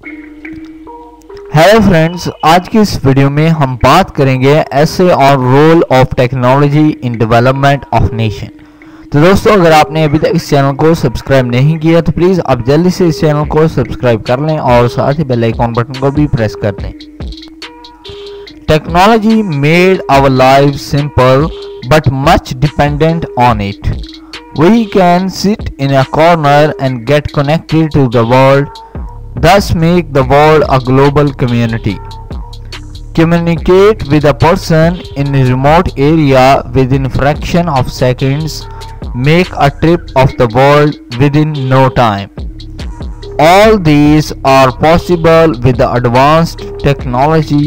Hello friends, आज की इस वीडियो में हम बात करेंगे ऐसे और role of technology in development of nation. तो दोस्तों, अगर आपने अभी तक इस चैनल को सब्सक्राइब नहीं किया तो प्लीज़ आप जल्दी से इस चैनल को सब्सक्राइब कर लें और साथ ही बेल आइकॉन बटन को भी प्रेस कर दें। Technology made our life simple but much dependent on it. We can sit in a corner and get connected to the world, thus make the world a global community. Communicate with a person in a remote area within fraction of seconds. Make a trip of the world within no time. All these are possible with the advanced technology.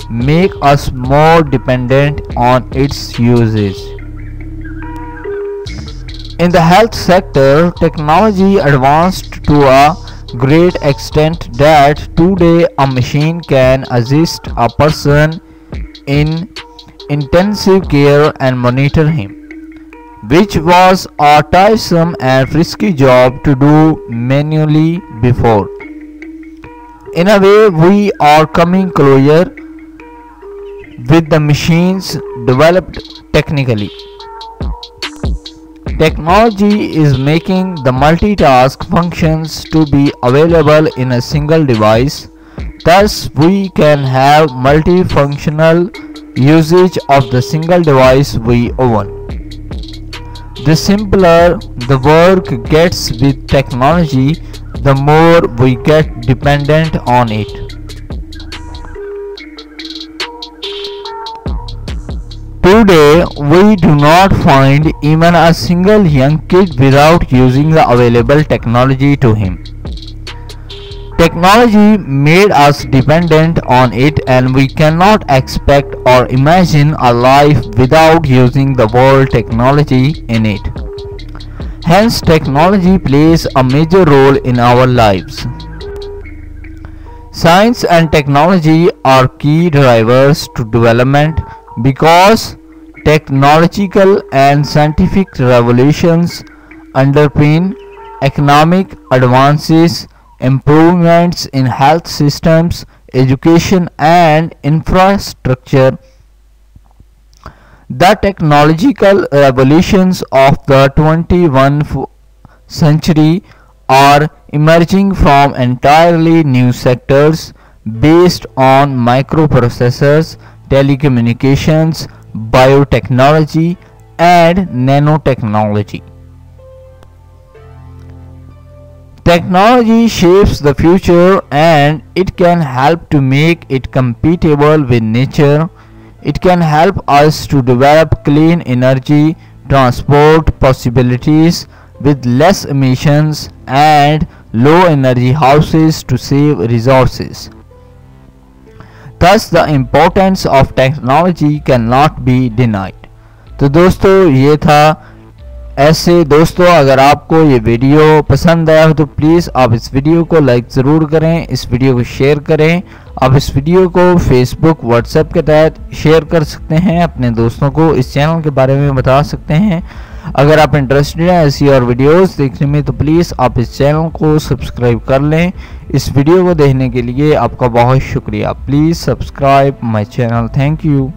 Make us more dependent on its uses. In the health sector, technology advanced to a great extent that today a machine can assist a person in intensive care and monitor him, which was a tiresome and risky job to do manually before. In a way, we are coming closer with the machines developed technically. Technology is making the multitask functions to be available in a single device. Thus, we can have multifunctional usage of the single device we own. The simpler the work gets with technology, the more we get dependent on it. Today, we do not find even a single young kid without using the available technology to him. Technology made us dependent on it, and we cannot expect or imagine a life without using the world technology in it. Hence, technology plays a major role in our lives. Science and technology are key drivers to development, because technological and scientific revolutions underpin economic advances, improvements in health systems, education and infrastructure. The technological revolutions of the 21st century are emerging from entirely new sectors based on microprocessors, telecommunications, biotechnology and nanotechnology. Technology shapes the future, and it can help to make it compatible with nature. It can help us to develop clean energy transport possibilities with less emissions and low energy houses to save resources. Thus, the importance of technology cannot be denied. तो दोस्तों, ये था ऐसे। दोस्तों, अगर आपको ये video पसंद आया हो तो प्लीज़ आप इस वीडियो को लाइक ज़रूर करें, इस वीडियो को शेयर करें। आप इस वीडियो को फेसबुक, व्हाट्सएप के तहत शेयर कर सकते हैं, अपने दोस्तों को इस चैनल के बारे में बता सकते हैं। अगर आप इंटरेस्टेड हैं ऐसी और वीडियोस देखने में तो प्लीज़ आप इस चैनल को सब्सक्राइब कर लें। इस वीडियो को देखने के लिए आपका बहुत शुक्रिया। Please subscribe my channel. Thank you.